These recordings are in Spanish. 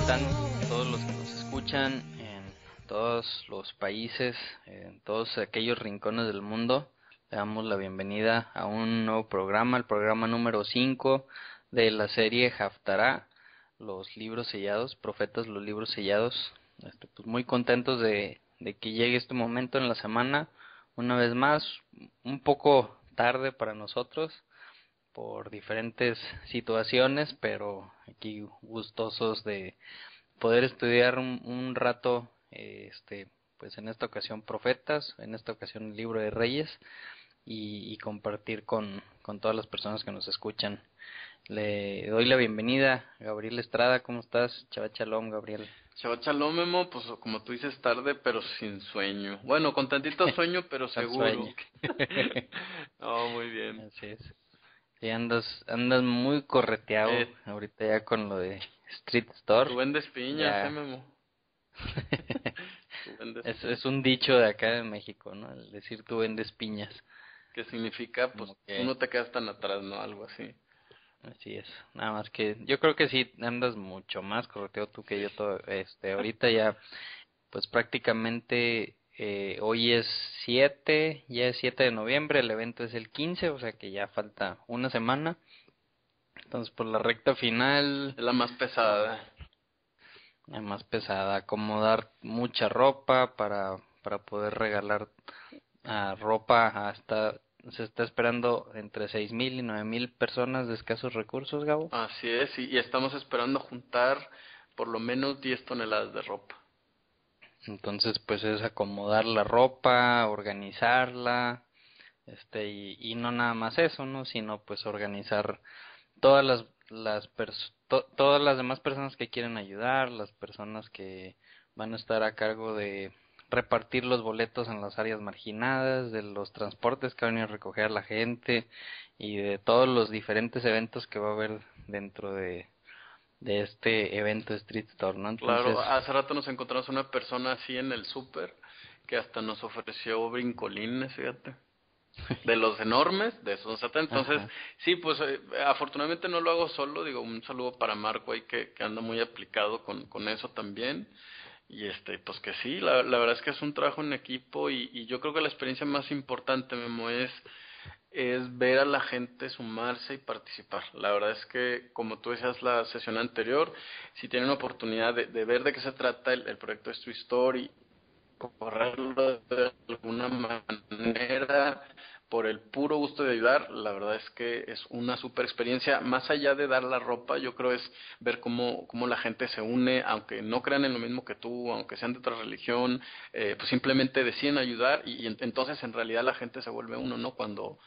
están todos los que nos escuchan en todos los países, en todos aquellos rincones del mundo? Le damos la bienvenida a un nuevo programa, el programa número 5 de la serie Haftará, los libros sellados, profetas, los libros sellados. Pues muy contentos de que llegue este momento en la semana, una vez más, un poco tarde para nosotros, por diferentes situaciones, pero aquí gustosos de poder estudiar un rato, pues en esta ocasión profetas, en esta ocasión el libro de Reyes, y compartir con todas las personas que nos escuchan. Le doy la bienvenida a Gabriel Estrada. ¿Cómo estás? Chava Shalom, Gabriel. Shabbat Shalom, Memo, pues como tú dices, tarde pero sin sueño. Bueno, con tantito sueño, pero Al seguro. sueño. No, muy bien. Así es. Sí, andas muy correteado Eh, ahorita ya con lo de Street Store. Tú vendes piñas, Ya. Memo. Tú vendes Es piñas. un dicho de acá de México, ¿no? El decir tú vendes piñas. ¿Qué significa? Pues Como tú que no te quedas tan atrás, ¿no? Algo así. así es. Nada más que yo creo que sí andas mucho más correteo tú que Sí. yo todo, ahorita ya pues prácticamente hoy es 7, ya es 7 de noviembre, el evento es el 15, o sea que ya falta una semana. Entonces por la recta final, Es la más pesada. la más pesada, acomodar mucha ropa para poder regalar ropa hasta. Se está esperando entre 6,000 y 9,000 personas de escasos recursos, Gabo. Así es, y estamos esperando juntar por lo menos 10 toneladas de ropa. Entonces, pues es acomodar la ropa, organizarla, y no nada más eso, ¿no? Sino pues organizar todas todas las demás personas que quieren ayudar, las personas que van a estar a cargo de repartir los boletos en las áreas marginadas, de los transportes que van a ir a recoger a la gente y de todos los diferentes eventos que va a haber dentro de este evento Street Store, ¿no? Entonces, Claro, hace rato nos encontramos una persona así en el súper que hasta nos ofreció brincolines, fíjate. De los enormes, de esos 70. Entonces, ajá. sí, pues afortunadamente no lo hago solo, digo, un saludo para Marco ahí que anda muy aplicado con eso también. Y pues que sí, la verdad es que es un trabajo en equipo y yo creo que la experiencia más importante, Memo, es ver a la gente sumarse y participar. La verdad es que, como tú decías la sesión anterior, si tienen oportunidad de ver de qué se trata el proyecto de Street Story, correrlo de alguna manera por el puro gusto de ayudar, la verdad es que es una super experiencia. Más allá de dar la ropa, yo creo es ver cómo la gente se une, aunque no crean en lo mismo que tú, aunque sean de otra religión, pues simplemente deciden ayudar y entonces en realidad la gente se vuelve uno, ¿no? Cuando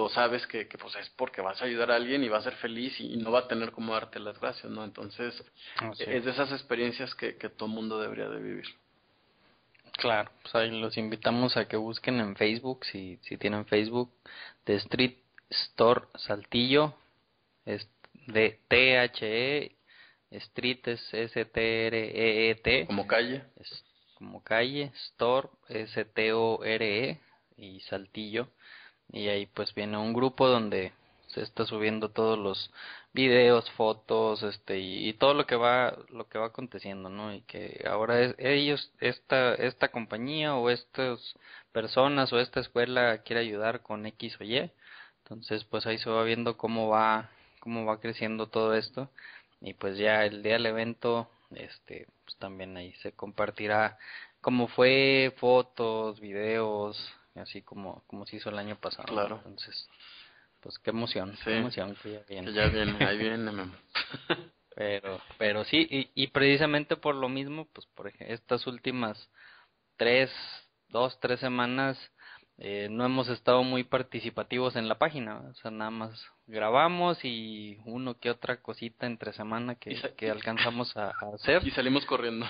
sabes que pues es porque vas a ayudar a alguien y va a ser feliz y no va a tener cómo darte las gracias, ¿no? Entonces Así es. es de esas experiencias que todo mundo debería de vivir. Claro, pues ahí los invitamos a que busquen en Facebook, si tienen Facebook, de Street Store Saltillo, es de THE, Street es STREET, Como calle. es como calle, Store STORE y Saltillo, y ahí pues viene un grupo donde se está subiendo todos los videos, fotos, y todo lo que va aconteciendo, ¿no? Y que ahora esta compañía o estas personas o esta escuela quiere ayudar con X o Y. Entonces, pues ahí se va viendo cómo va creciendo todo esto, y pues ya el día del evento, pues también ahí se compartirá cómo fue, fotos, videos, así como se hizo el año pasado, ¿no? Claro, Entonces, pues qué sí, emoción que ya viene. que ya viene, ahí viene, Memo. Pero sí, y precisamente por lo mismo, pues por ejemplo, estas últimas 3, 2, 3 semanas, no hemos estado muy participativos en la página, ¿verdad? O sea, nada más grabamos y uno que otra cosita entre semana Y, que, sa- que alcanzamos a hacer. y salimos corriendo.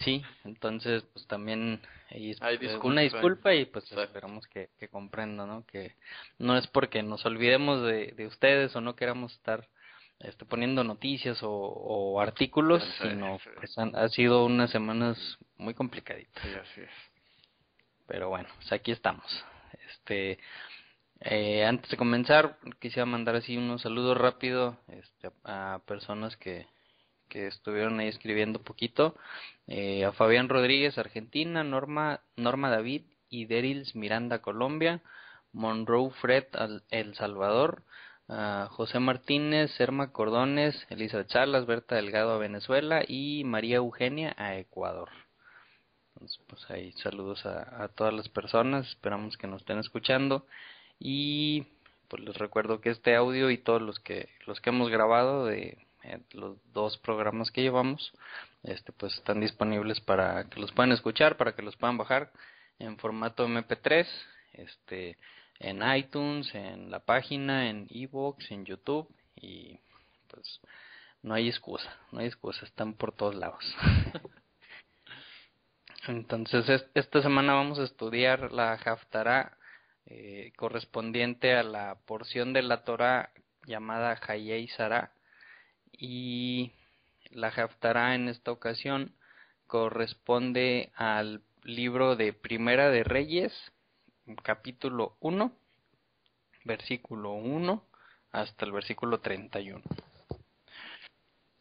Sí, entonces pues también Ay, una disculpen. disculpa, y pues Exacto. esperamos que comprendan, ¿no? Que no es porque nos olvidemos de ustedes o no queramos estar poniendo noticias o artículos, Ya sé, sino sí, pues ha sido unas semanas muy complicaditas. sí, así es. Pero bueno, pues aquí estamos. Este, Antes de comenzar, quisiera mandar así unos saludos rápido, a personas que estuvieron ahí escribiendo poquito, a Fabián Rodríguez, Argentina, Norma David y Derils Miranda, Colombia, Monroe Fred, El Salvador, José Martínez, Serma Cordones, Elisa Charlas, Berta Delgado a Venezuela y María Eugenia a Ecuador. Entonces, pues ahí saludos a todas las personas, esperamos que nos estén escuchando y pues les recuerdo que este audio y todos los que hemos grabado de los 2 programas que llevamos, pues están disponibles para que los puedan escuchar, para que los puedan bajar en formato MP3, en iTunes, en la página, en iVoox, en YouTube, y pues no hay excusa, están por todos lados. Entonces esta semana vamos a estudiar la Haftará, correspondiente a la porción de la Torá llamada Hayei Sará, y la Haftará en esta ocasión corresponde al libro de Primera de Reyes, capítulo 1, versículo 1 hasta el versículo 31.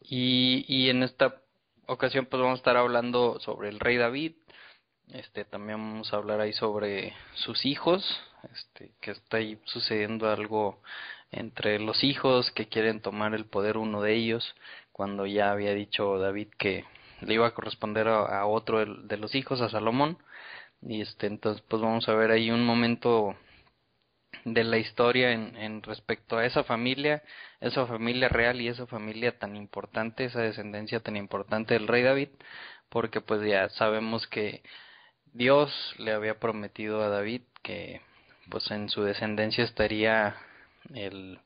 Y en esta ocasión pues vamos a estar hablando sobre el rey David. También vamos a hablar ahí sobre sus hijos, que está ahí sucediendo algo entre los hijos que quieren tomar el poder, uno de ellos, cuando ya había dicho David que le iba a corresponder a otro de los hijos, a Salomón. Y entonces pues vamos a ver ahí un momento de la historia en respecto a esa familia real y esa familia tan importante, esa descendencia tan importante del rey David, porque pues ya sabemos que Dios le había prometido a David que pues en su descendencia estaría el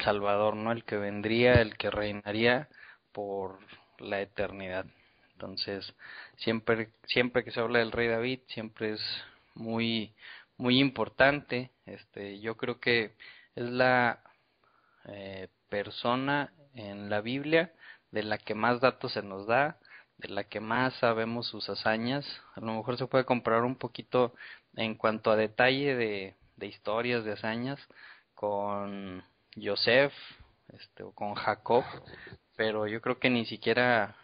Salvador, ¿no? El que vendría, el que reinaría por la eternidad. Entonces, siempre que se habla del rey David, siempre es muy importante. Yo creo que es la persona en la Biblia de la que más datos se nos da, de la que más sabemos sus hazañas. A lo mejor se puede comparar un poquito en cuanto a detalle de historias, de hazañas, con Joseph, o con Jacob, pero yo creo que ni siquiera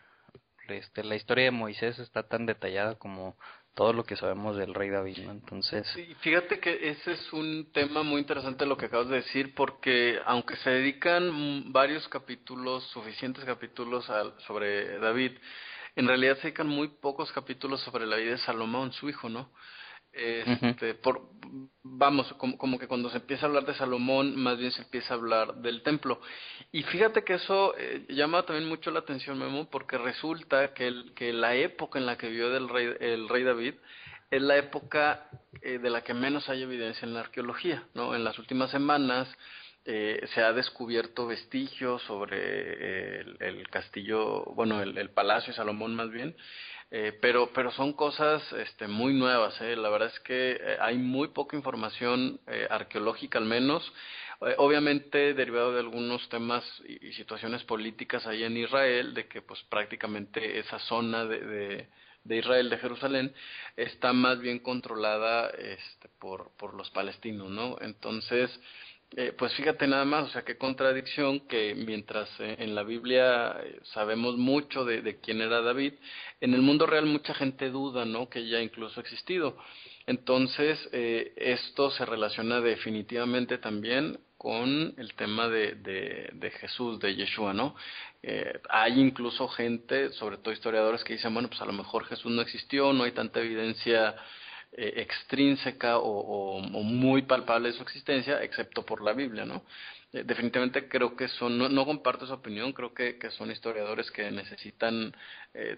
la historia de Moisés está tan detallada como todo lo que sabemos del rey David, ¿no? Entonces, sí, fíjate que ese es un tema muy interesante lo que acabas de decir, porque aunque se dedican varios capítulos, suficientes capítulos sobre David, en realidad se dedican muy pocos capítulos sobre la vida de Salomón, su hijo, ¿no? uh-huh. Vamos, como que cuando se empieza a hablar de Salomón, más bien se empieza a hablar del templo. Y fíjate que eso llama también mucho la atención, Memo, porque resulta que la época en la que vivió el rey David es la época de la que menos hay evidencia en la arqueología, ¿no? En las últimas semanas se ha descubierto vestigios sobre el castillo, bueno, el palacio de Salomón más bien, pero son cosas muy nuevas. La verdad es que hay muy poca información arqueológica al menos, obviamente derivado de algunos temas y situaciones políticas ahí en Israel, de que pues prácticamente esa zona de Israel, de Jerusalén, está más bien controlada por los palestinos, ¿no? Entonces, pues fíjate nada más, o sea, qué contradicción que mientras en la Biblia sabemos mucho de quién era David, en el mundo real mucha gente duda, ¿no? Que ya incluso ha existido. Entonces, esto se relaciona definitivamente también con el tema de Jesús, de Yeshua, ¿no? Hay incluso gente, sobre todo historiadores, que dicen, bueno, pues a lo mejor Jesús no existió, no hay tanta evidencia extrínseca o muy palpable de su existencia, excepto por la Biblia, ¿no? Definitivamente creo que no comparto esa opinión, creo que son historiadores que necesitan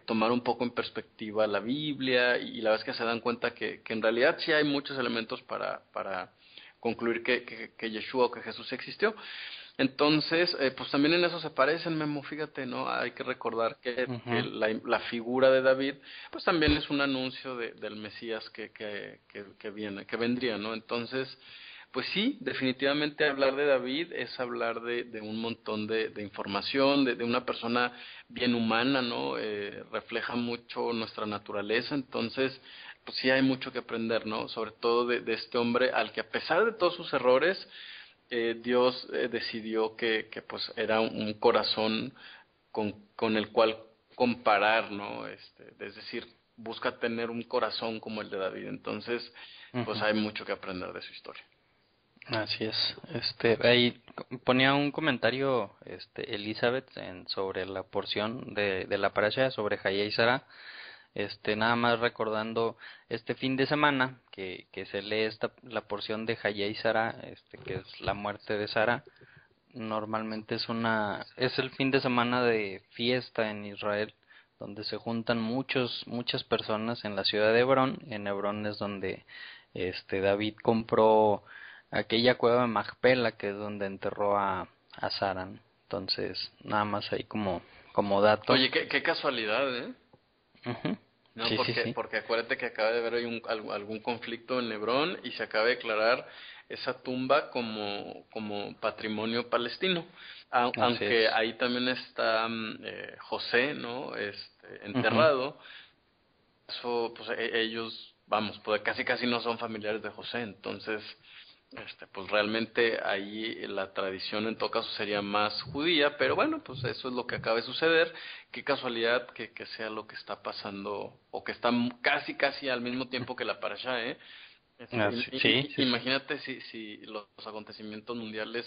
tomar un poco en perspectiva la Biblia y la verdad es que se dan cuenta que en realidad sí hay muchos elementos para concluir que Yeshua o que Jesús existió. Entonces, pues también en eso se parecen, Memo, fíjate, ¿no? Hay que recordar que Uh-huh. la figura de David, pues también es un anuncio del Mesías que vendría, ¿no? Entonces, pues sí, definitivamente hablar de David es hablar de un montón de información, de una persona bien humana, ¿no? Refleja mucho nuestra naturaleza, entonces, pues sí hay mucho que aprender, ¿no? Sobre todo de este hombre al que a pesar de todos sus errores, Dios decidió que pues era un corazón con el cual comparar, ¿no? Es decir, busca tener un corazón como el de David. Entonces, pues Ujú. hay mucho que aprender de su historia. Así es. Ahí ponía un comentario, Elizabeth, sobre la porción de la parasha sobre Jaya y Sara. Nada más recordando este fin de semana que se lee la porción de Jaya y Sara, que es la muerte de Sara. Normalmente es el fin de semana de fiesta en Israel, donde se juntan muchas personas en la ciudad de Hebrón. En Hebrón es donde David compró aquella cueva de Macpela, que es donde enterró a Sara, ¿no? Entonces, nada más ahí como dato. Oye, qué casualidad, ¿eh? Ujú. No, Sí, sí, sí. porque acuérdate que acaba de haber hoy algún conflicto en Hebrón y se acaba de declarar esa tumba como patrimonio palestino. Así Aunque es. ahí también está José, ¿no? Ujú. Enterrado. Eso, pues ellos, vamos, pues casi no son familiares de José, entonces, pues realmente ahí la tradición en todo caso sería más judía, pero bueno, pues eso es lo que acaba de suceder. Qué casualidad que sea lo que está pasando, o que está casi al mismo tiempo que la parasha, ¿eh? Sí, sí, sí. Imagínate si los acontecimientos mundiales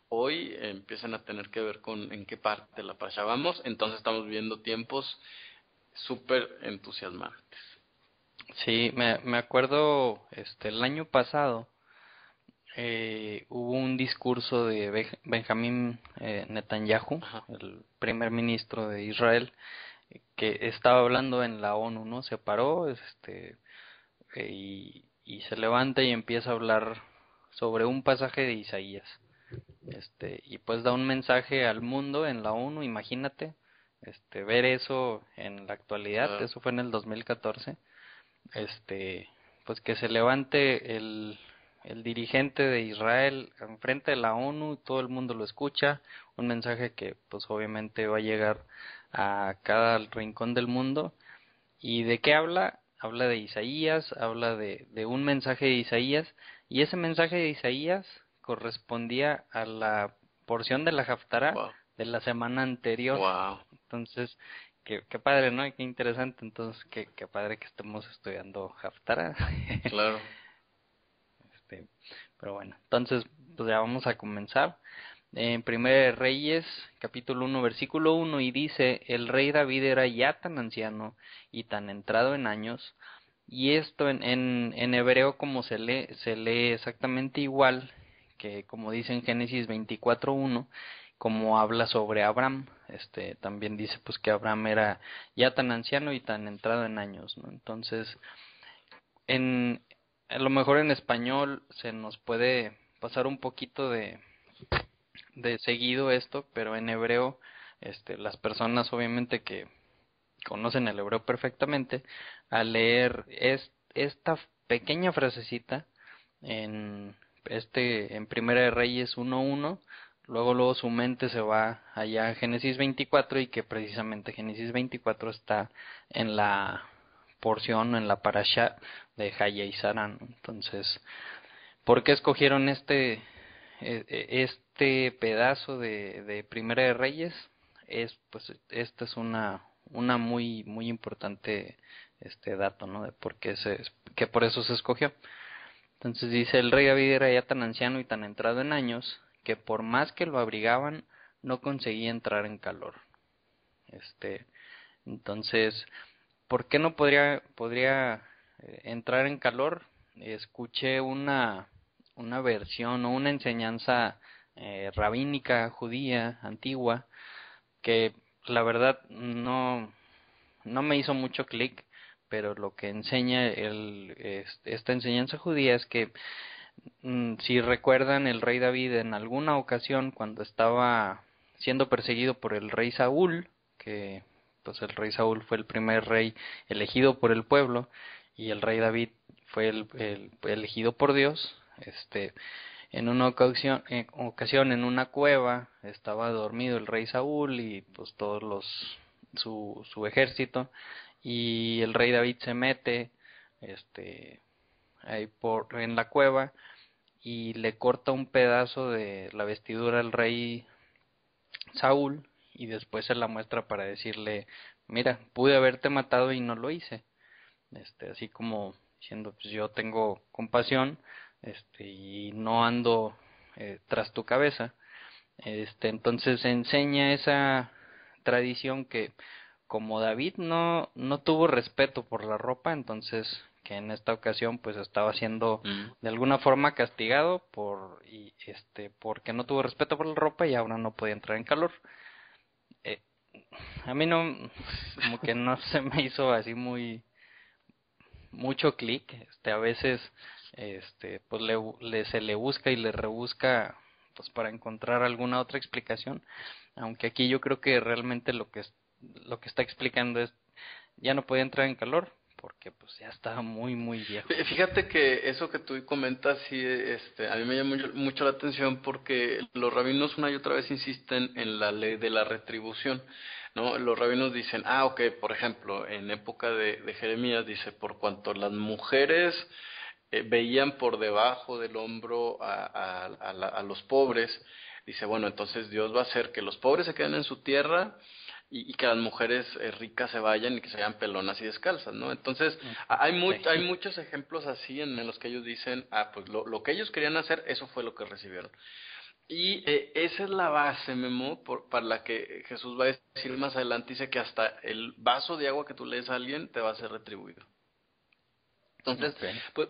hoy empiezan a tener que ver con en qué parte de la parasha vamos, entonces estamos viviendo tiempos súper entusiasmantes. Sí, me acuerdo, el año pasado hubo un discurso de Benjamín Netanyahu, Ajá. el primer ministro de Israel, que estaba hablando en la ONU, ¿no? Se paró, y se levanta y empieza a hablar sobre un pasaje de Isaías, y pues da un mensaje al mundo en la ONU. Imagínate, ver eso en la actualidad. Claro. Eso fue en el 2014. este, pues que se levante el dirigente de Israel enfrente de la ONU y todo el mundo lo escucha. Un mensaje que pues obviamente va a llegar a cada rincón del mundo. ¿Y de qué habla? Habla de Isaías, habla de un mensaje de Isaías, y ese mensaje de Isaías correspondía a la porción de la Haftará Wow. de la semana anterior. Wow. Entonces, qué padre, ¿no? Y qué interesante. Entonces, qué padre que estemos estudiando Haftarah. Claro. Este, pero bueno, entonces, pues ya vamos a comenzar. En Primera de Reyes, capítulo 1, versículo 1, y dice: el rey David era ya tan anciano y tan entrado en años, y esto en hebreo como se lee exactamente igual que como dice en Génesis 24:1, como habla sobre Abraham. También dice pues que Abraham era ya tan anciano y tan entrado en años, ¿no? Entonces, en a lo mejor en español se nos puede pasar un poquito de seguido esto, pero en hebreo, las personas obviamente que conocen el hebreo perfectamente, al leer esta pequeña frasecita en en Primera de Reyes 1:1, luego su mente se va allá a Génesis 24, y que precisamente Génesis 24 está en la porción, en la parasha de Jaya y Sara, ¿no? Entonces, ¿por qué escogieron este pedazo de Primera de Reyes? Pues esta es una muy importante dato, ¿no? De por qué que por eso se escogió. Entonces dice: el rey David era ya tan anciano y tan entrado en años que por más que lo abrigaban no conseguía entrar en calor. Este, entonces, ¿por qué no podría entrar en calor? Escuché una versión o una enseñanza rabínica judía antigua que la verdad no me hizo mucho clic, pero lo que enseña esta enseñanza judía es que, si recuerdan, el rey David en alguna ocasión, cuando estaba siendo perseguido por el rey Saúl, que pues el rey Saúl fue el primer rey elegido por el pueblo, y el rey David fue el elegido por Dios. En una ocasión en una cueva estaba dormido el rey Saúl y pues todos su ejército, y el rey David se mete ahí en la cueva y le corta un pedazo de la vestidura al rey Saúl, y después se la muestra para decirle, mira, pude haberte matado y no lo hice. Así como diciendo, pues yo tengo compasión, y no ando tras tu cabeza. Entonces enseña esa tradición que como David no tuvo respeto por la ropa, entonces que en esta ocasión pues estaba siendo de alguna forma castigado porque no tuvo respeto por la ropa y ahora no podía entrar en calor. Eh, a mí no, como que no se me hizo así mucho clic. A veces pues se le busca y le rebusca pues para encontrar alguna otra explicación, aunque aquí yo creo que realmente lo que está explicando es ya no podía entrar en calor porque pues ya estaba muy viejo. Fíjate que eso que tú comentas, sí, a mí me llama mucho la atención porque los rabinos una y otra vez insisten en la ley de la retribución, ¿no? Los rabinos dicen, ok, por ejemplo, en época de Jeremías dice, por cuanto las mujeres veían por debajo del hombro a los pobres, dice, bueno, entonces Dios va a hacer que los pobres se queden en su tierra y que las mujeres ricas se vayan y que se vayan pelonas y descalzas, ¿no? Entonces, hay muchos ejemplos así en los que ellos dicen, pues lo que ellos querían hacer, eso fue lo que recibieron. Y esa es la base, Memo, para la que Jesús va a decir más adelante, dice que hasta el vaso de agua que tú le des a alguien te va a ser retribuido. Entonces,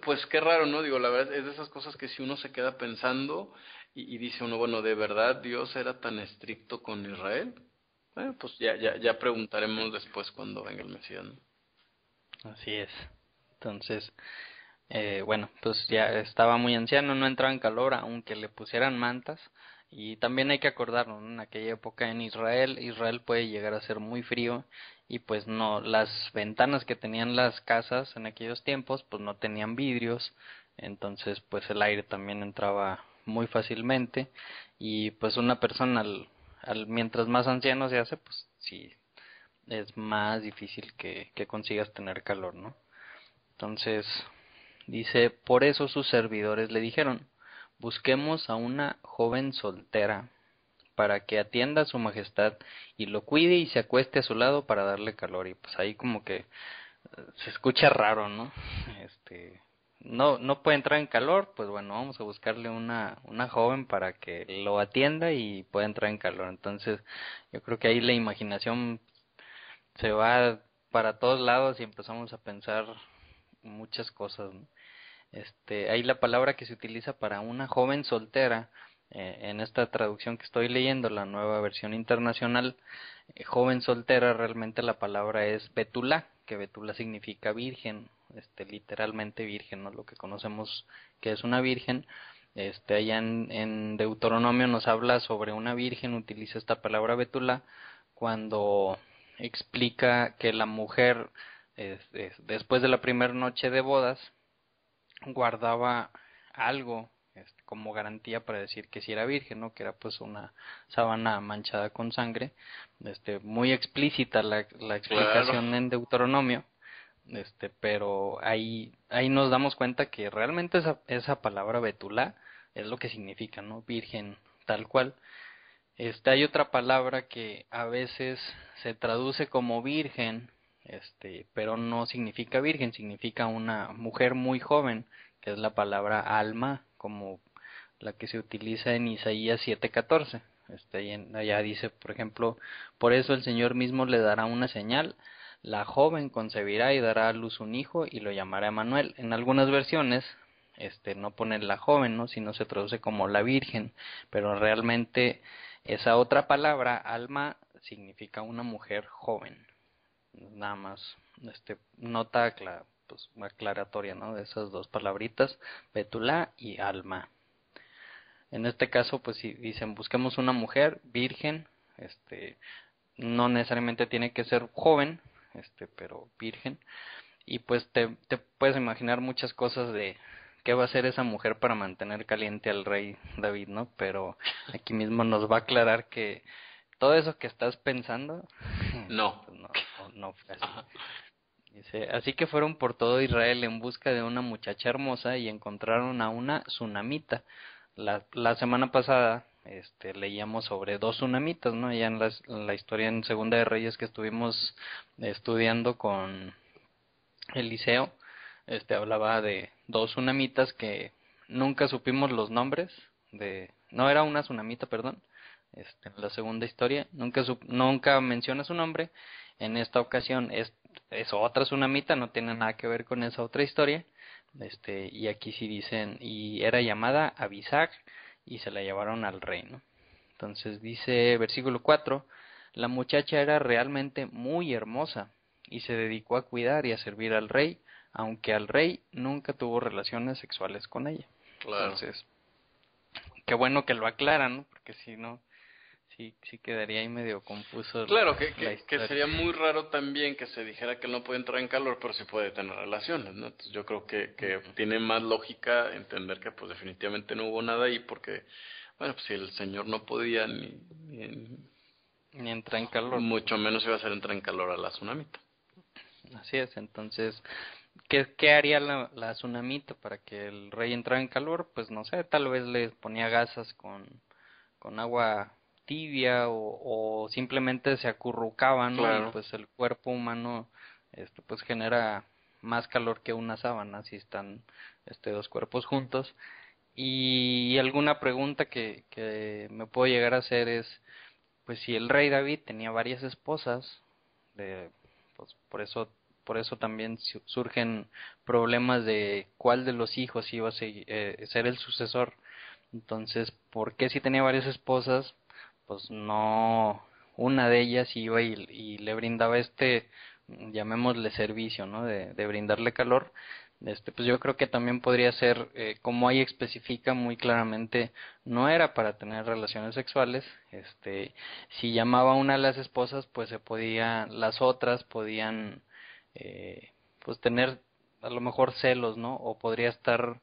pues qué raro, ¿no? Digo, la verdad es de esas cosas que si uno se queda pensando y dice uno, bueno, ¿de verdad Dios era tan estricto con Israel? Bueno, pues ya preguntaremos después cuando venga el Mesías, ¿no? Así es. Entonces, bueno, pues ya estaba muy anciano, no entraba en calor, aunque le pusieran mantas. Y también hay que acordarnos, ¿no? En aquella época en Israel puede llegar a ser muy frío y pues no, las ventanas que tenían las casas en aquellos tiempos pues no tenían vidrios, entonces pues el aire también entraba muy fácilmente y pues una persona mientras más anciano se hace, pues sí, es más difícil que consigas tener calor, ¿no? Entonces, dice, por eso sus servidores le dijeron, busquemos a una joven soltera para que atienda a su majestad y lo cuide y se acueste a su lado para darle calor. Y pues ahí como que se escucha raro, ¿no? No puede entrar en calor, pues bueno, vamos a buscarle una joven para que lo atienda y pueda entrar en calor. Entonces, yo creo que ahí la imaginación se va para todos lados y empezamos a pensar muchas cosas, ¿no? Ahí la palabra que se utiliza para una joven soltera, en esta traducción que estoy leyendo, la nueva versión internacional, joven soltera, realmente la palabra es betulá, que betulá significa virgen, literalmente virgen, ¿no? Lo que conocemos que es una virgen. Allá en Deuteronomio nos habla sobre una virgen, utiliza esta palabra betulá cuando explica que la mujer, después de la primera noche de bodas, guardaba algo como garantía para decir que si era virgen, ¿no? Que era pues una sábana manchada con sangre. Muy explícita la explicación Claro. en Deuteronomio, pero ahí nos damos cuenta que realmente esa palabra betulá es lo que significa, ¿no? Virgen, tal cual. Hay otra palabra que a veces se traduce como virgen, pero no significa virgen, significa una mujer muy joven, que es la palabra alma, como la que se utiliza en Isaías 7:14. Allá dice, por ejemplo, por eso el Señor mismo le dará una señal, la joven concebirá y dará a luz un hijo y lo llamará Emanuel. En algunas versiones, no ponen la joven, ¿no? Sino se traduce como la virgen, pero realmente esa otra palabra, alma, significa una mujer joven. Nada más, nota pues, aclaratoria, ¿no? De esas dos palabritas, betulá y alma. En este caso, pues si dicen busquemos una mujer virgen, no necesariamente tiene que ser joven, pero virgen. Y pues te puedes imaginar muchas cosas de qué va a hacer esa mujer para mantener caliente al rey David, ¿no? Pero aquí mismo nos va a aclarar que todo eso que estás pensando, No. pues no fue así. Dice, así que fueron por todo Israel en busca de una muchacha hermosa y encontraron a una sunamita. La semana pasada leíamos sobre dos tsunamitas, ¿no? Ya en la historia en Segunda de Reyes que estuvimos estudiando con Eliseo, hablaba de dos tsunamitas que nunca supimos los nombres no era una tsunamita, perdón, en la segunda historia, nunca menciona su nombre. En esta ocasión es otra tsunamita, no tiene nada que ver con esa otra historia, y aquí sí dicen, y era llamada Abisag, y se la llevaron al rey, ¿no? Entonces dice, versículo 4, la muchacha era realmente muy hermosa, y se dedicó a cuidar y a servir al rey, aunque al rey nunca tuvo relaciones sexuales con ella. Claro. Entonces, qué bueno que lo aclaran, ¿no? Porque si no, sí quedaría ahí medio confuso Claro, la que historia. sería muy raro también que se dijera que él no puede entrar en calor, pero sí puede tener relaciones, ¿no? Entonces yo creo que tiene más lógica entender que pues definitivamente no hubo nada ahí porque, bueno, pues si el señor no podía Ni entra en calor. mucho menos iba a hacer entrar en calor a la tsunamita. Así es, entonces, ¿qué haría la tsunamita para que el rey entrara en calor? Pues no sé, tal vez le ponía gasas con agua tibia o simplemente se acurrucaba, ¿no? Y Claro. pues el cuerpo humano pues genera más calor que una sábana si están dos cuerpos juntos. Y alguna pregunta que me puedo llegar a hacer es, pues si el rey David tenía varias esposas, pues por eso también surgen problemas de cuál de los hijos iba a ser el sucesor. Entonces, ¿por qué si tenía varias esposas, pues no una de ellas iba y le brindaba llamémosle servicio, ¿no? De brindarle calor? Pues yo creo que también podría ser, como ahí especifica muy claramente, no era para tener relaciones sexuales. Si llamaba a una de las esposas, pues las otras podían, pues tener a lo mejor celos, ¿no? O podría estar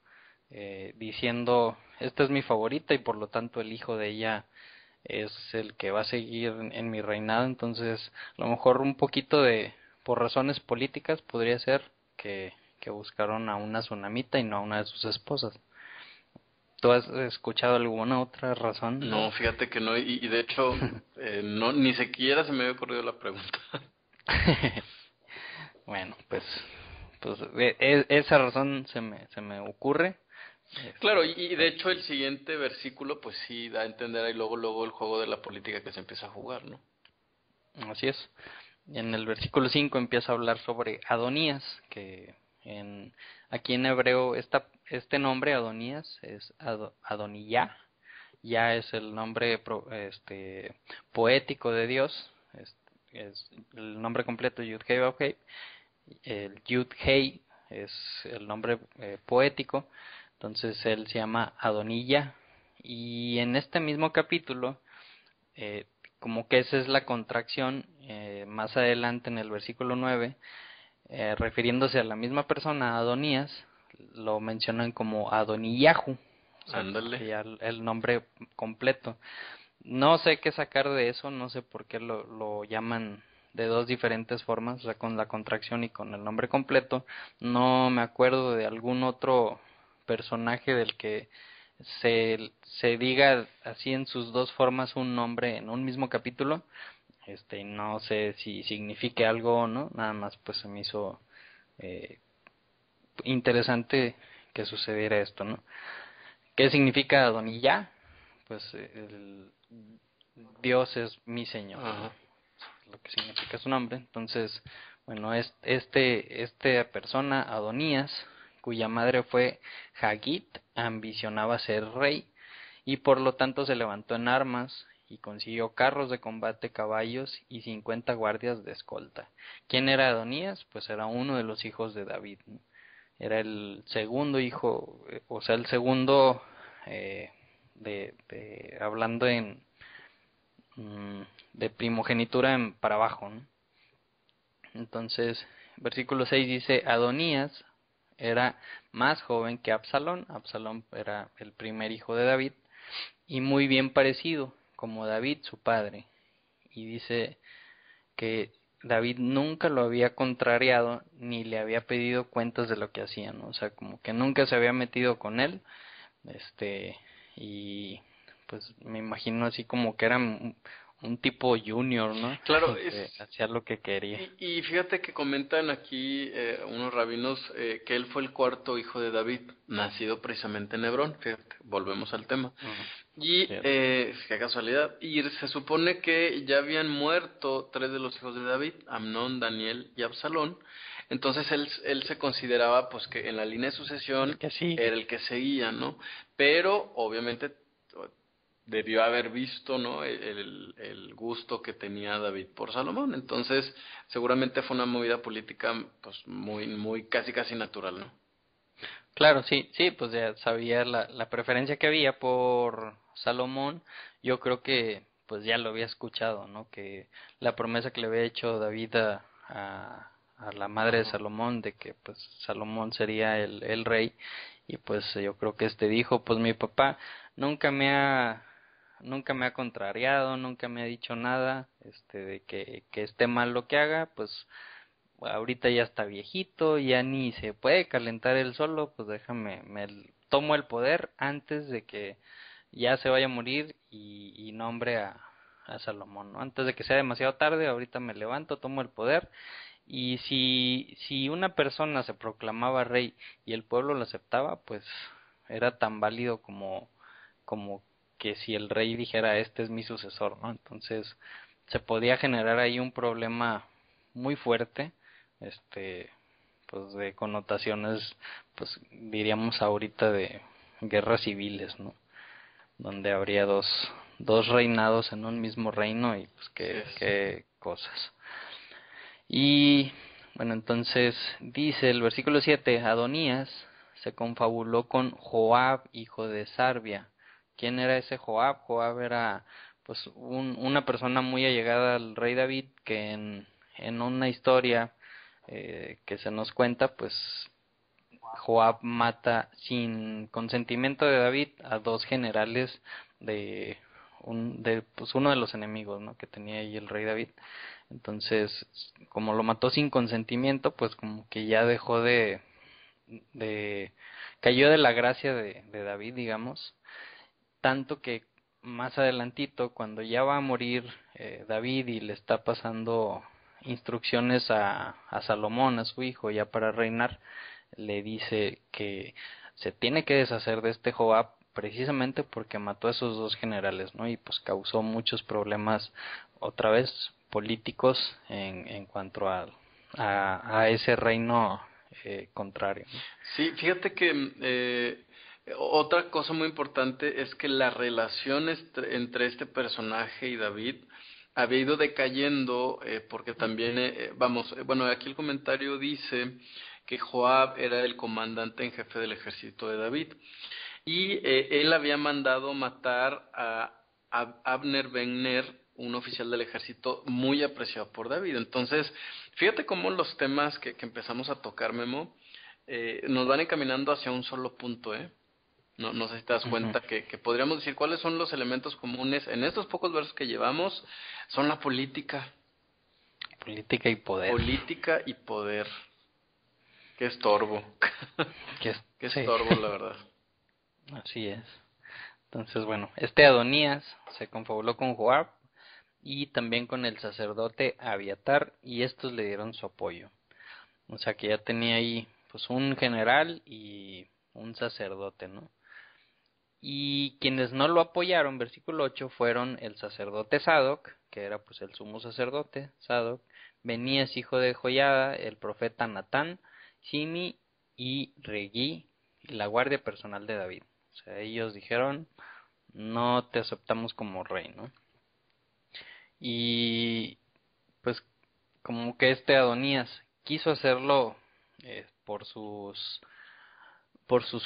diciendo, esta es mi favorita y por lo tanto el hijo de ella es el que va a seguir en mi reinado. Entonces, a lo mejor un poquito por razones políticas podría ser que buscaron a una tsunamita y no a una de sus esposas. ¿Tú has escuchado alguna otra razón? No, fíjate que no, y de hecho, no, ni siquiera se me había ocurrido la pregunta. Bueno, pues esa razón se me ocurre. Claro, y de hecho el siguiente versículo pues sí da a entender ahí luego el juego de la política que se empieza a jugar, ¿no? Así es. En el versículo 5 empieza a hablar sobre Adonías, que aquí en hebreo este nombre Adonías es Adoniyah. Ya es el nombre poético de Dios, es el nombre completo Yud-Heh Vav-Heh. El Yud-Heh es el nombre poético, entonces él se llama Adoniyah. Y en este mismo capítulo, como que esa es la contracción, más adelante en el versículo 9, refiriéndose a la misma persona, Adonías, lo mencionan como Adoniyahu, o sea, Ándale. ya el nombre completo. No sé qué sacar de eso, no sé por qué lo llaman de dos diferentes formas, o sea, con la contracción y con el nombre completo. No me acuerdo de algún otro personaje del que se diga así en sus dos formas un nombre en un mismo capítulo. Y no sé si signifique algo o no, nada más pues se me hizo eh, interesante que sucediera esto, ¿no? ¿Qué significa Adoniyah? Pues Dios es mi Señor, ¿no? Ajá. Lo que significa su nombre. Entonces, bueno, esta persona, Adonías, cuya madre fue Hagit, ambicionaba ser rey y por lo tanto se levantó en armas y consiguió carros de combate, caballos y 50 guardias de escolta. ¿Quién era Adonías? Pues era uno de los hijos de David, ¿no? Era el segundo hijo, o sea, el segundo, hablando mm, de primogenitura para abajo, ¿no? Entonces, versículo 6 dice, Adonías era más joven que Absalón. Absalón era el primer hijo de David y muy bien parecido como David, su padre. Y dice que David nunca lo había contrariado ni le había pedido cuentas de lo que hacía, ¿no? O sea, como que nunca se había metido con él, y pues me imagino así como que era un tipo junior, ¿no? Claro, Que hacía lo que quería. y fíjate que comentan aquí unos rabinos que él fue el cuarto hijo de David, nacido precisamente en Hebrón. Fíjate, volvemos al tema. Ujú, Y cierto. qué casualidad. Y se supone que ya habían muerto tres de los hijos de David, Amnón, Daniel y Absalón. Entonces él se consideraba pues que en la línea de El sucesión que era sigue. el que seguía, ¿no? Pero obviamente debió haber visto, ¿no? El gusto que tenía David por Salomón. Entonces, seguramente fue una movida política, pues muy casi casi natural, ¿no? Claro, sí, sí, pues ya sabía la preferencia que había por Salomón. Yo creo que pues ya lo había escuchado, ¿no? Que la promesa que le había hecho David a la madre de Ajá. Salomón de que pues Salomón sería el rey, y pues yo creo que dijo, pues mi papá nunca me ha nunca me ha contrariado, nunca me ha dicho nada, de que esté mal lo que haga, pues ahorita ya está viejito, ya ni se puede calentar él solo, pues déjame, tomo el poder antes de que ya se vaya a morir y nombre a Salomón, ¿no? Antes de que sea demasiado tarde, ahorita me levanto, tomo el poder, y si una persona se proclamaba rey y el pueblo lo aceptaba, pues era tan válido como que si el rey dijera este es mi sucesor, ¿no? Entonces se podía generar ahí un problema muy fuerte, este, pues de connotaciones, pues diríamos ahorita de guerras civiles, ¿no? Donde habría dos reinados en un mismo reino, y pues Así qué cosas. Y bueno, entonces dice el versículo 7, Adonías se confabuló con Joab, hijo de Sarbia. ¿Quién era ese Joab? Joab era pues una persona muy allegada al rey David, que en una historia que se nos cuenta, pues Joab mata sin consentimiento de David a dos generales de pues uno de los enemigos, ¿no? Que tenía ahí el rey David. Entonces, como lo mató sin consentimiento, pues como que ya dejó de cayó de la gracia de David, digamos, tanto que más adelantito, cuando ya va a morir David y le está pasando instrucciones a Salomón, a su hijo, ya para reinar, le dice que se tiene que deshacer de este Joab precisamente porque mató a esos dos generales, ¿no? Y pues causó muchos problemas otra vez políticos en cuanto a ese reino contrario, ¿no? Sí, fíjate que otra cosa muy importante es que la relación entre este personaje y David había ido decayendo porque también, vamos, bueno, aquí el comentario dice que Joab era el comandante en jefe del ejército de David y él había mandado matar a Abner Ben Ner, un oficial del ejército muy apreciado por David. Entonces, fíjate cómo los temas que empezamos a tocar, Memo, nos van encaminando hacia un solo punto, ¿eh? No sé si te das Ujú. cuenta que podríamos decir cuáles son los elementos comunes en estos pocos versos que llevamos. Son la Política y poder. política y poder. Qué estorbo, qué Sí, estorbo, la verdad. así es. Entonces, bueno, este Adonías se confabuló con Joab y también con el sacerdote Abiatar, y estos le dieron su apoyo. O sea que ya tenía ahí pues un general y un sacerdote, ¿no? Y quienes no lo apoyaron, versículo 8, fueron el sacerdote Sadoc, que era pues el sumo sacerdote, Sadoc, Benías hijo de Joiada, el profeta Natán, Simi y Regí, la guardia personal de David. O sea, ellos dijeron, no te aceptamos como rey, ¿no? Y pues como que este Adonías quiso hacerlo por sus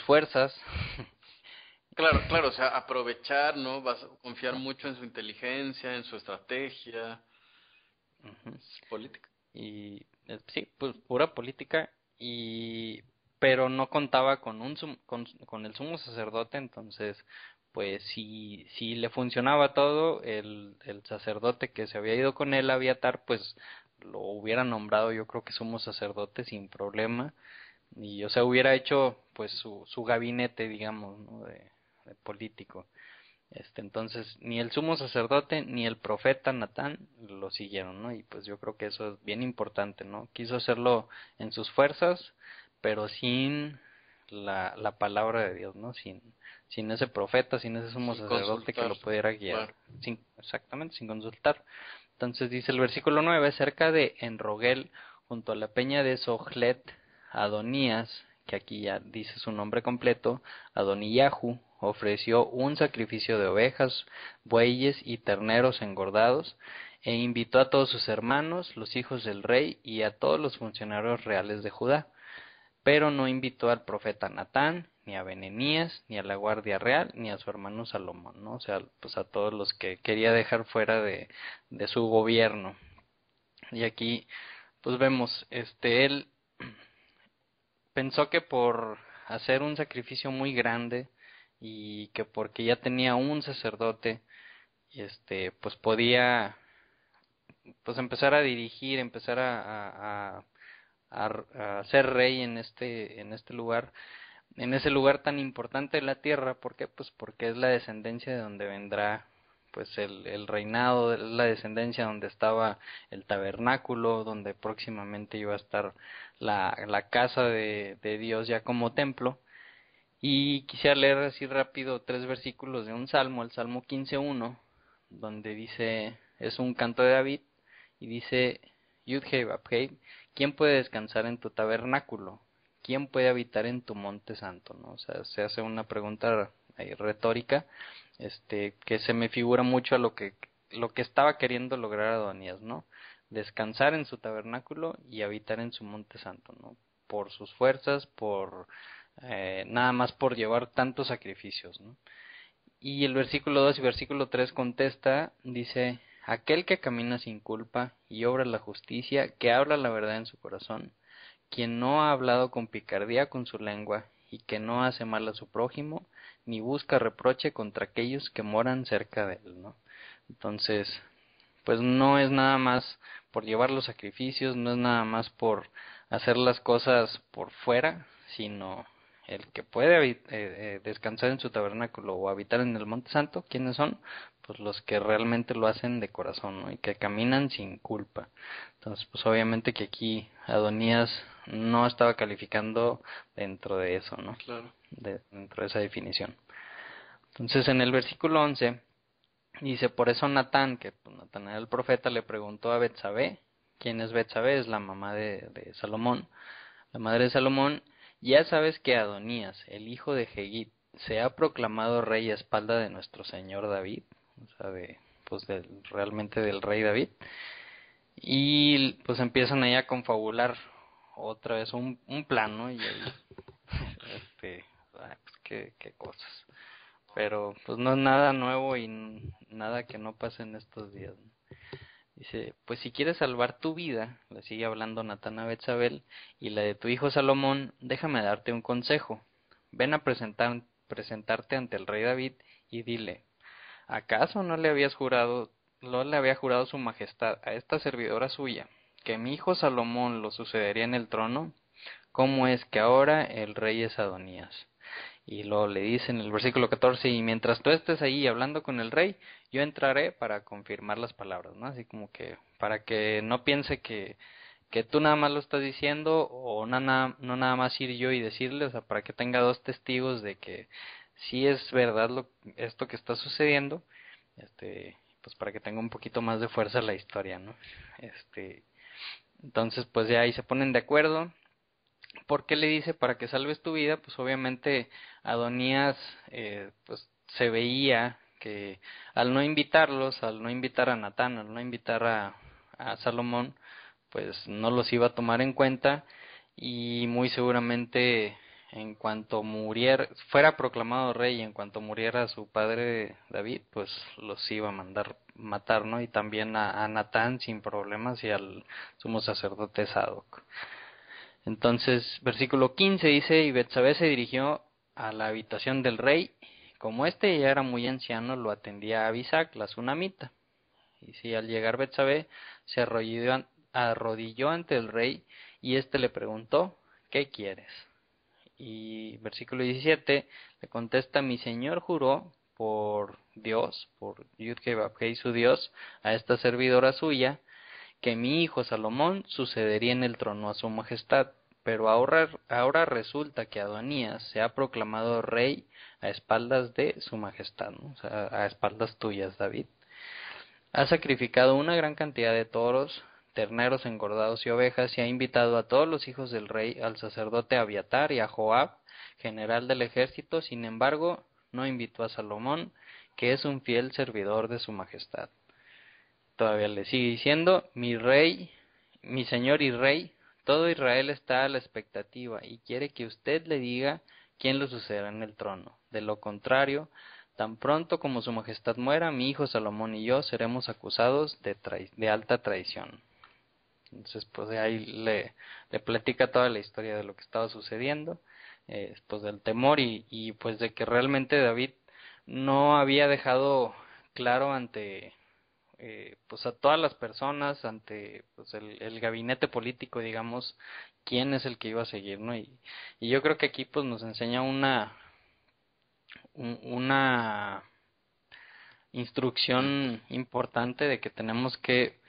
fuerzas. Claro, claro, o sea, aprovechar, ¿no? Vas a confiar mucho en su inteligencia, en su estrategia. Ujú. Es política. Y sí, pues pura política, y pero no contaba con con el sumo sacerdote. Entonces pues si le funcionaba todo, el sacerdote que se había ido con él, Abiatar, pues lo hubiera nombrado, yo creo que sumo sacerdote sin problema, y o sea hubiera hecho pues su gabinete, digamos, ¿no? de político. Entonces, ni el sumo sacerdote ni el profeta Natán lo siguieron, ¿no? Y pues yo creo que eso es bien importante, ¿no? Quiso hacerlo en sus fuerzas, pero sin la palabra de Dios, ¿no? Sin ese profeta, sin ese sumo Sin sacerdote que consultar, lo pudiera guiar, claro. exactamente, sin consultar. Entonces dice el versículo 9: cerca de Enrogel, junto a la peña de Soglet, Adonías, que aquí ya dice su nombre completo, Adoniyahu, ofreció un sacrificio de ovejas, bueyes y terneros engordados, e invitó a todos sus hermanos, los hijos del rey, y a todos los funcionarios reales de Judá. Pero no invitó al profeta Natán, ni a Benenías, ni a la guardia real, ni a su hermano Salomón, ¿no? O sea, pues a todos los que quería dejar fuera de su gobierno. Y aquí, pues vemos, él pensó que por hacer un sacrificio muy grande y que porque ya tenía un sacerdote, pues podía, pues empezar a dirigir, empezar a ser rey en este lugar, en ese lugar tan importante de la tierra. ¿Por qué? Pues porque es la descendencia de donde vendrá pues el reinado, es la descendencia donde estaba el tabernáculo, donde próximamente iba a estar la casa de Dios ya como templo. Y quisiera leer así rápido 3 versículos de un salmo, el Salmo 15:1, donde dice, es un canto de David, y dice, Yud-Hei Vав-Hei, ¿quién puede descansar en tu tabernáculo? ¿Quién puede habitar en tu monte santo? ¿No? O sea, se hace una pregunta retórica, que se me figura mucho a lo que estaba queriendo lograr Adonías, ¿no? Descansar en su tabernáculo y habitar en su monte santo, ¿no? Por sus fuerzas, nada más por llevar tantos sacrificios, ¿no? Y el versículo 2 y versículo 3 contesta, dice, aquel que camina sin culpa y obra la justicia, que habla la verdad en su corazón, quien no ha hablado con picardía con su lengua, y que no hace mal a su prójimo, ni busca reproche contra aquellos que moran cerca de él, ¿no? Entonces, pues no es nada más por llevar los sacrificios, no es nada más por hacer las cosas por fuera, sino el que puede descansar en su tabernáculo o habitar en el Monte Santo. ¿Quiénes son? Pues los que realmente lo hacen de corazón, ¿no? Y que caminan sin culpa. Entonces, pues obviamente que aquí Adonías no estaba calificando dentro de eso, ¿no? Claro. Dentro de esa definición. Entonces, en el versículo 11 dice, por eso Natán, que pues, Natán era el profeta, le preguntó a Betsabé. ¿Quién es Betsabé? Es la mamá de Salomón, la madre de Salomón. Ya sabes que Adonías, el hijo de Hegit, se ha proclamado rey a espalda de nuestro señor David, o sea, realmente del rey David. Y pues empiezan ahí a confabular otra vez un plan, ¿no? Y ahí, pues qué cosas. Pero pues no es nada nuevo y nada que no pase en estos días, ¿no? Dice, pues si quieres salvar tu vida, le sigue hablando Natán a Betsabé, y la de tu hijo Salomón, déjame darte un consejo. Ven a presentarte ante el rey David y dile, ¿acaso no le había jurado su majestad a esta servidora suya, que mi hijo Salomón lo sucedería en el trono? ¿Cómo es que ahora el rey es Adonías? Y luego le dice en el versículo 14, y mientras tú estés ahí hablando con el rey, yo entraré para confirmar las palabras, ¿no? Así como que para que no piense que tú nada más lo estás diciendo, o no nada más ir yo y decirle, o sea, para que tenga dos testigos de que sí es verdad esto que está sucediendo, pues para que tenga un poquito más de fuerza la historia, ¿no? Entonces pues ya ahí se ponen de acuerdo. ¿Por qué le dice para que salves tu vida? Pues obviamente Adonías pues se veía que al no invitarlos, al no invitar a Natán, al no invitar a Salomón, pues no los iba a tomar en cuenta, y muy seguramente en cuanto muriera, fuera proclamado rey, y en cuanto muriera su padre David, pues los iba a mandar matar, ¿no? Y también a Natán sin problemas, y al sumo sacerdote Sadoc. Entonces, versículo 15 dice, y Betsabé se dirigió a la habitación del rey. Como éste ya era muy anciano, lo atendía Abisac, la sunamita. Y si al llegar Betsabé se arrodilló ante el rey, y éste le preguntó, ¿qué quieres? Y versículo 17 le contesta, mi señor juró por Dios, por Yud-Heh-Vah-Heh, su Dios, a esta servidora suya, que mi hijo Salomón sucedería en el trono a su majestad. Pero ahora resulta que Adonías se ha proclamado rey a espaldas de su majestad, ¿no? O sea, a espaldas tuyas, David. Ha sacrificado una gran cantidad de toros, terneros engordados y ovejas, y ha invitado a todos los hijos del rey, al sacerdote Abiatar y a Joab, general del ejército. Sin embargo, no invitó a Salomón, que es un fiel servidor de su majestad. Todavía le sigue diciendo: mi rey, mi señor y rey, todo Israel está a la expectativa y quiere que usted le diga quién lo sucederá en el trono. De lo contrario, tan pronto como su majestad muera, mi hijo Salomón y yo seremos acusados de alta traición. Entonces, pues de ahí le platica toda la historia de lo que estaba sucediendo, pues del temor y pues de que realmente David no había dejado claro ante pues a todas las personas, ante pues el gabinete político, digamos, quién es el que iba a seguir, ¿no? Y yo creo que aquí pues nos enseña una instrucción importante de que tenemos que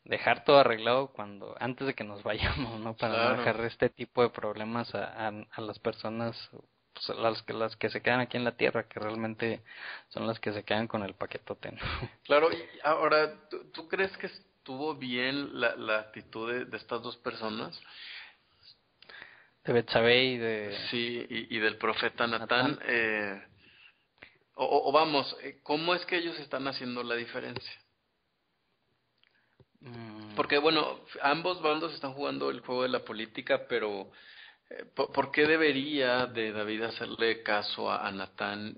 dejar todo arreglado antes de que nos vayamos, ¿no? Para no Claro. dejar este tipo de problemas a las personas, pues las que se quedan aquí en la tierra, que realmente son las que se quedan con el paquetote, ¿no? Claro, y ahora, ¿tú crees que estuvo bien la actitud de estas dos personas? De Betsabé y de Sí, y del profeta Natán. Natán. O vamos, ¿cómo es que ellos están haciendo la diferencia? Mm, Porque bueno, ambos bandos están jugando el juego de la política, pero ¿por qué debería de David hacerle caso a Natán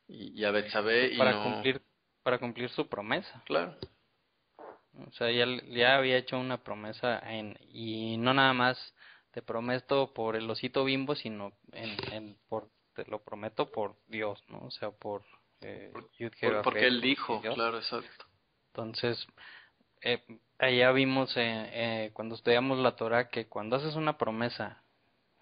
y a Betsabé pues y no? para cumplir su promesa. Claro, O sea, ya había hecho una promesa y no nada más te prometo por el osito Bimbo, sino te lo prometo por Dios, ¿no? O sea, por porque Yud-Heh-Vah-Heh, él por dijo, Dios. claro, exacto. Entonces, allá vimos cuando estudiamos la Torah que cuando haces una promesa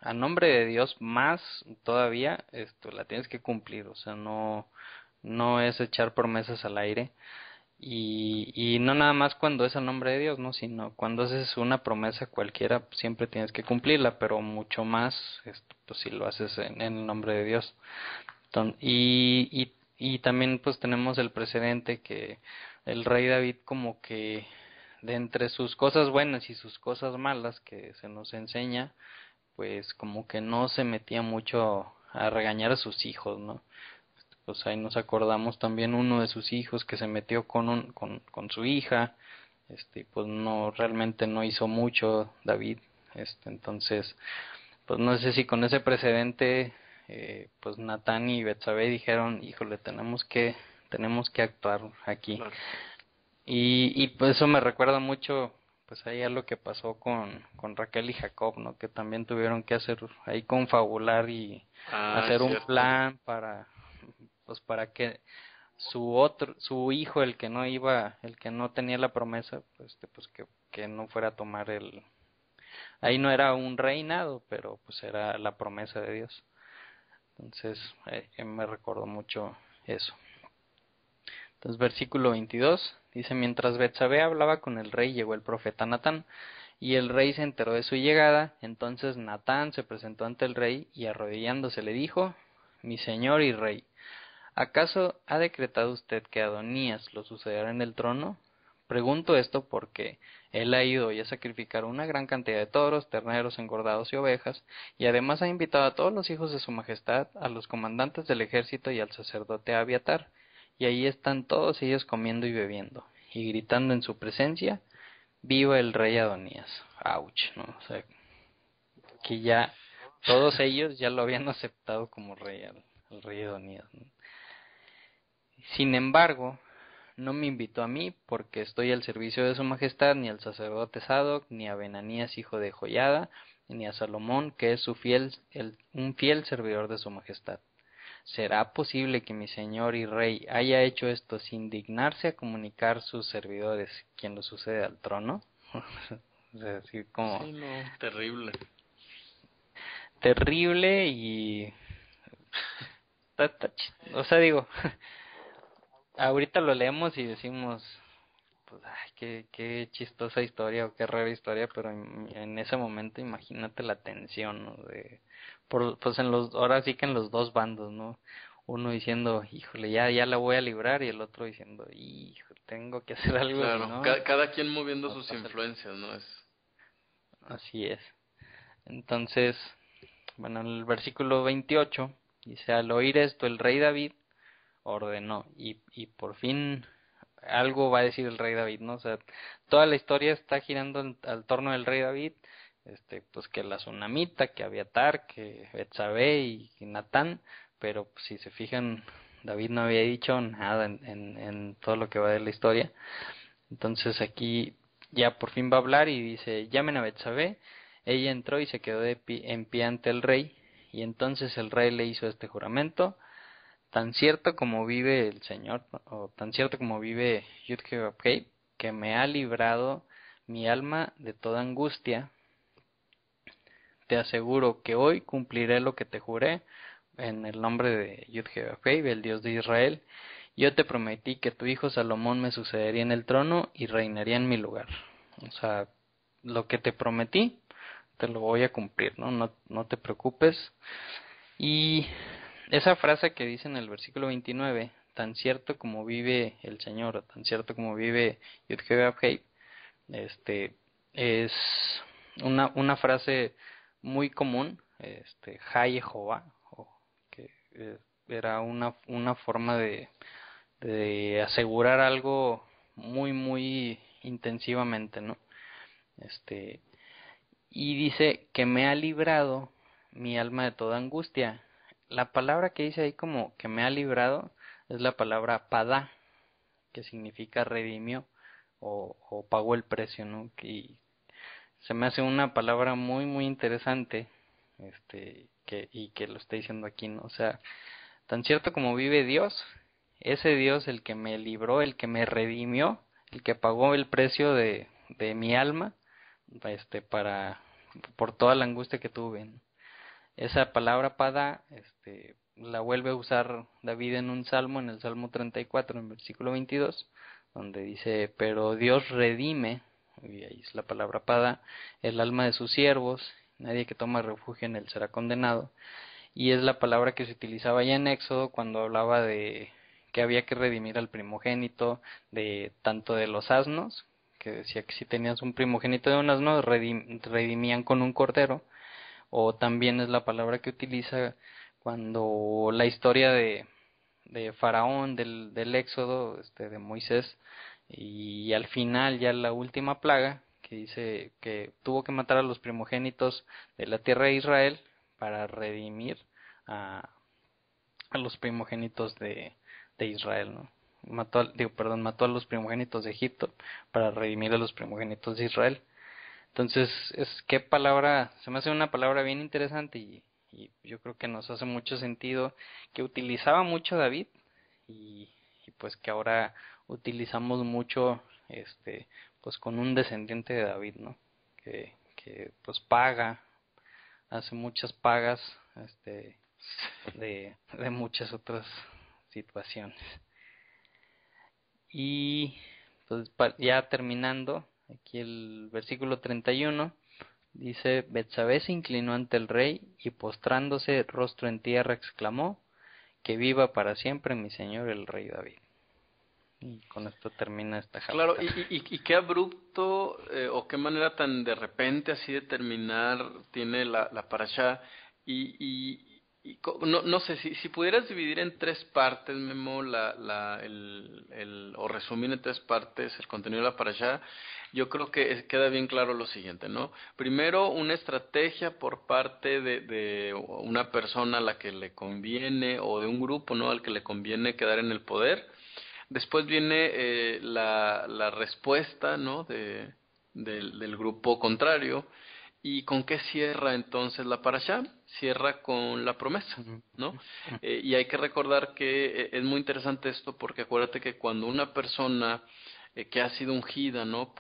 a nombre de Dios, más todavía, esto la tienes que cumplir. O sea, no es echar promesas al aire. Y no nada más cuando es a nombre de Dios, ¿no? Sino cuando haces una promesa cualquiera, siempre tienes que cumplirla, pero mucho más, pues si lo haces en el nombre de Dios. Y también pues tenemos el precedente que el rey David, como que de entre sus cosas buenas y sus cosas malas que se nos enseña, pues como que no se metía mucho a regañar a sus hijos, ¿no? Pues ahí nos acordamos también uno de sus hijos que se metió con su hija, pues no, realmente no hizo mucho David, entonces, pues no sé si con ese precedente, pues Natán y Betsabé dijeron: híjole, tenemos que actuar aquí. Claro. Y pues eso me recuerda mucho, pues ahí a lo que pasó con Raquel y Jacob, ¿no? Que también tuvieron que hacer ahí confabular y Ah, es hacer un cierto. plan pues para que su hijo, el que no tenía la promesa, pues que no fuera a tomar ahí no era un reinado, pero pues era la promesa de Dios. Entonces, me recordó mucho eso. Entonces, versículo 22 dice: mientras Betsabé hablaba con el rey, llegó el profeta Natán, y el rey se enteró de su llegada. Entonces Natán se presentó ante el rey y arrodillándose le dijo: mi señor y rey, ¿acaso ha decretado usted que Adonías lo sucederá en el trono? Pregunto esto porque él ha ido hoy a sacrificar una gran cantidad de toros, terneros engordados y ovejas, y además ha invitado a todos los hijos de su majestad, a los comandantes del ejército y al sacerdote Abiatar, y ahí están todos ellos comiendo y bebiendo, y gritando en su presencia: viva el rey Adonías. Ouch, ¿no? O sea, que ya todos ellos ya lo habían aceptado como rey, al rey Adonías, ¿no? Sin embargo, no me invitó a mí, porque estoy al servicio de su majestad, ni al sacerdote Sadoc, ni a Benanías hijo de Joiada, ni a Salomón, que es un fiel servidor de su majestad. ¿Será posible que mi señor y rey haya hecho esto sin dignarse a comunicar a sus servidores quién lo sucede al trono? O sea, así como Sí, no, terrible. terrible o sea, digo, ahorita lo leemos y decimos, pues, ay, qué chistosa historia o qué rara historia, pero en ese momento imagínate la tensión, ¿no? Pues ahora sí que en los dos bandos, ¿no? Uno diciendo, híjole, ya la voy a librar, y el otro diciendo, hijo, tengo que hacer algo, si Claro, no, cada quien moviendo no sus pasa. influencias, ¿no? Así es. Entonces, bueno, el versículo 28 dice, al oír esto el rey David ordenó, y por fin algo va a decir el rey David, ¿no? O sea, toda la historia está girando al torno del rey David, pues que la Tsunamita, que Abiatar, que Betsabé y Natán, pero pues, si se fijan, David no había dicho nada en todo lo que va de la historia. Entonces aquí ya por fin va a hablar y dice, llamen a Betsabé. Ella entró y se quedó en pie ante el rey, y entonces el rey le hizo este juramento: tan cierto como vive el Señor, o tan cierto como vive Yud-Heh-Vav-Heh, que me ha librado mi alma de toda angustia, te aseguro que hoy cumpliré lo que te juré en el nombre de Yud-Heh-Vav-Heh, el Dios de Israel. Yo te prometí que tu hijo Salomón me sucedería en el trono y reinaría en mi lugar. O sea, lo que te prometí, te lo voy a cumplir, ¿no? No te preocupes. Y esa frase que dice en el versículo 29, tan cierto como vive el Señor, o tan cierto como vive Yud-Heh-Vav-Heh, es una frase muy común, Jai Jehová, que era una forma de asegurar algo muy intensivamente, ¿no? Este, y dice que me ha librado mi alma de toda angustia. La palabra que dice ahí como que me ha librado es la palabra padá, que significa redimió o pagó el precio, ¿no? Y se me hace una palabra muy interesante, y que lo está diciendo aquí, ¿no? O sea, tan cierto como vive Dios, ese Dios el que me libró, el que me redimió, el que pagó el precio de mi alma, para por toda la angustia que tuve, ¿no? Esa palabra pada, la vuelve a usar David en un salmo, en el Salmo 34, en versículo 22, donde dice, pero Dios redime, y ahí es la palabra pada, el alma de sus siervos, nadie que toma refugio en él será condenado. Y es la palabra que se utilizaba ya en Éxodo cuando hablaba de que había que redimir al primogénito, de tanto de los asnos, que decía que si tenías un primogénito de un asno, redimían con un cordero, o también es la palabra que utiliza cuando la historia de Faraón, del Éxodo, de Moisés, y al final ya la última plaga, que dice que tuvo que matar a los primogénitos de la tierra de Israel para redimir a, a los primogénitos de Israel, ¿no? Mató a los primogénitos de Egipto para redimir a los primogénitos de Israel. Entonces, qué palabra, se me hace una palabra bien interesante, y yo creo que nos hace mucho sentido, que utilizaba mucho David, y pues que ahora utilizamos mucho, pues con un descendiente de David, ¿no? Que pues hace muchas pagas, de muchas otras situaciones. Y pues ya terminando, aquí el versículo 31 dice, Betsabé se inclinó ante el rey y postrándose rostro en tierra exclamó, que viva para siempre mi señor el rey David. Y con esto termina esta Claro, jalata. y qué abrupto o qué manera tan de repente así de terminar tiene la parashá. No sé, si pudieras dividir en tres partes, Memo, o resumir en tres partes el contenido de la parashá, yo creo que queda bien claro lo siguiente, ¿no? Primero, una estrategia por parte de una persona a la que le conviene, o de un grupo, ¿no? Al que le conviene quedar en el poder. Después viene la respuesta, ¿no? Del grupo contrario. ¿Y con qué cierra entonces la parashá? Cierra con la promesa, ¿no? Y hay que recordar que es muy interesante esto porque acuérdate que cuando una persona que ha sido ungida, ¿no?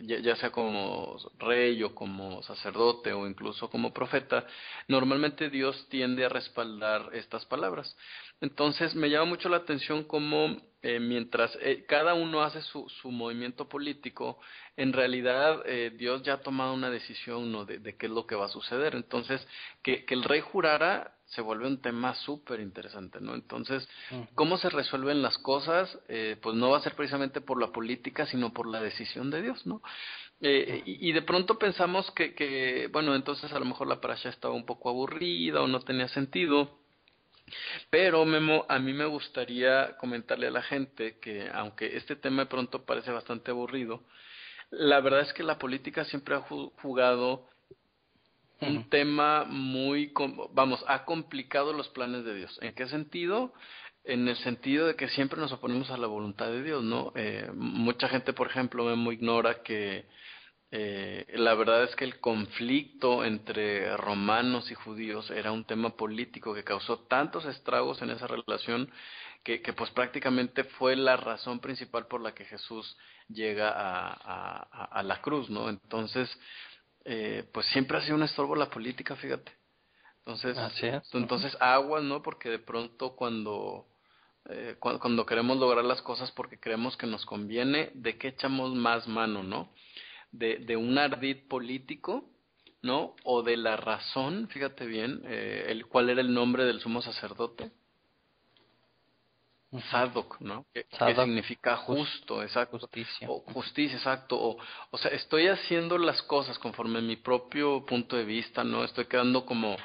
Ya sea como rey o como sacerdote o incluso como profeta, normalmente Dios tiende a respaldar estas palabras. Entonces me llama mucho la atención cómo mientras cada uno hace su movimiento político, en realidad Dios ya ha tomado una decisión, ¿no? de qué es lo que va a suceder. Entonces, que el rey jurara se vuelve un tema súper interesante, ¿no? Entonces, ¿cómo se resuelven las cosas? Pues no va a ser precisamente por la política, sino por la decisión de Dios, ¿no? Y de pronto pensamos bueno, entonces a lo mejor la parasha estaba un poco aburrida o no tenía sentido. Pero Memo, a mí me gustaría comentarle a la gente que aunque este tema de pronto parece bastante aburrido, la verdad es que la política siempre ha jugado un tema ha complicado los planes de Dios. ¿En qué sentido? En el sentido de que siempre nos oponemos a la voluntad de Dios, ¿no? Mucha gente, por ejemplo, Memo, ignora que la verdad es que el conflicto entre romanos y judíos era un tema político que causó tantos estragos en esa relación que pues prácticamente fue la razón principal por la que Jesús llega a la cruz, ¿no? Entonces, pues siempre ha sido un estorbo la política, fíjate. Entonces aguas, ¿no? Porque de pronto cuando queremos lograr las cosas porque creemos que nos conviene, ¿de qué echamos más mano, no? De un ardid político, ¿no? O de la razón, fíjate bien, ¿cuál era el nombre del sumo sacerdote? Sadoc, ¿no? Que significa justo, exacto. Justicia. O justicia, exacto. O sea, estoy haciendo las cosas conforme a mi propio punto de vista, ¿no? Estoy quedando como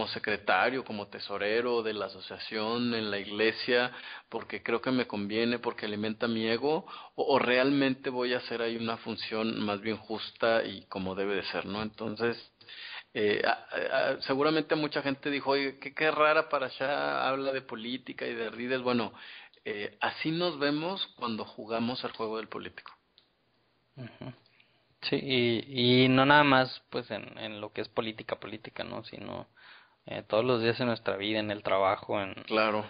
secretario, como tesorero de la asociación en la iglesia, porque creo que me conviene, porque alimenta mi ego, o realmente voy a hacer ahí una función más bien justa y como debe de ser, ¿no? Entonces, seguramente mucha gente dijo, oye, qué rara parashá, habla de política y de ardides. Bueno, así nos vemos cuando jugamos el juego del político. Sí, y no nada más pues en lo que es política, ¿no? Sino todos los días en nuestra vida, en el trabajo, claro,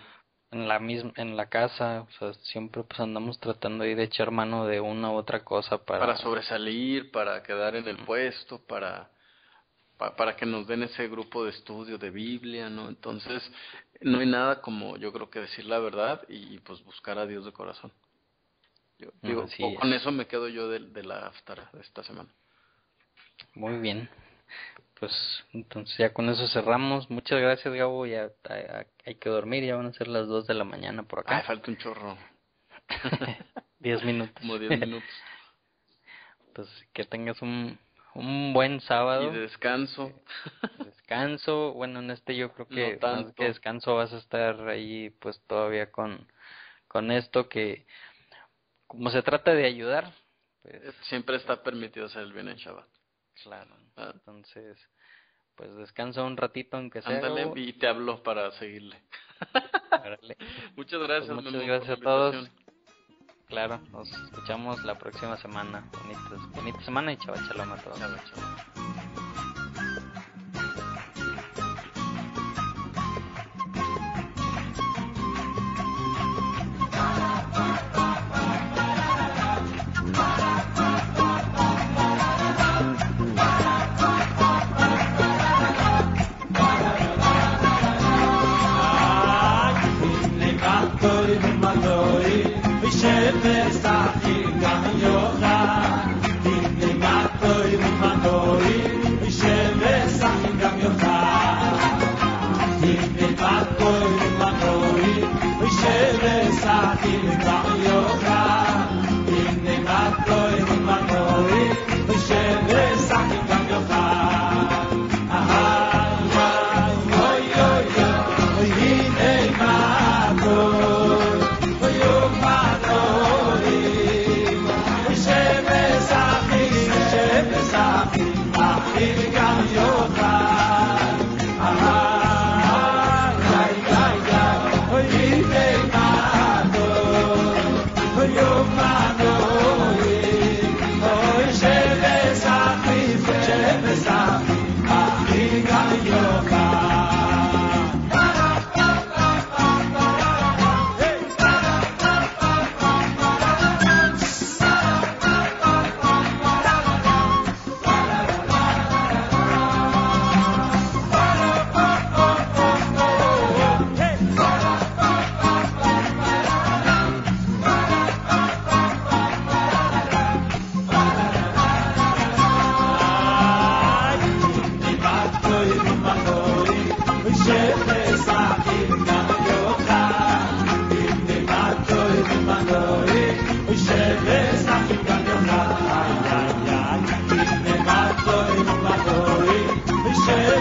en la casa, o sea, siempre pues andamos tratando ahí de echar mano de una u otra cosa para sobresalir, para quedar en el puesto, para que nos den ese grupo de estudio de Biblia, ¿no? Entonces, no hay nada como, yo creo, que decir la verdad y pues buscar a Dios de corazón. Yo digo, con eso me quedo yo de la Haftara de esta semana. Muy bien. Pues entonces ya con eso cerramos. Muchas gracias, Gabo. Ya hay que dormir, ya van a ser las 2 de la mañana por acá. Falta un chorro. 10 minutos. Como 10 minutos. Pues que tengas un buen sábado. Y de descanso. Descanso. Bueno, en yo creo que no más que descanso vas a estar ahí pues todavía con esto que como se trata de ayudar. Pues, siempre está permitido hacer el bien en Shabbat. Claro. Entonces, pues descansa un ratito aunque sea. Ándale, y te hablo para seguirle. Muchas gracias. Pues muchas gracias a todos. Claro, nos escuchamos la próxima semana. Bonita semana y chava shalom a todos.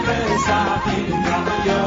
desafío yo.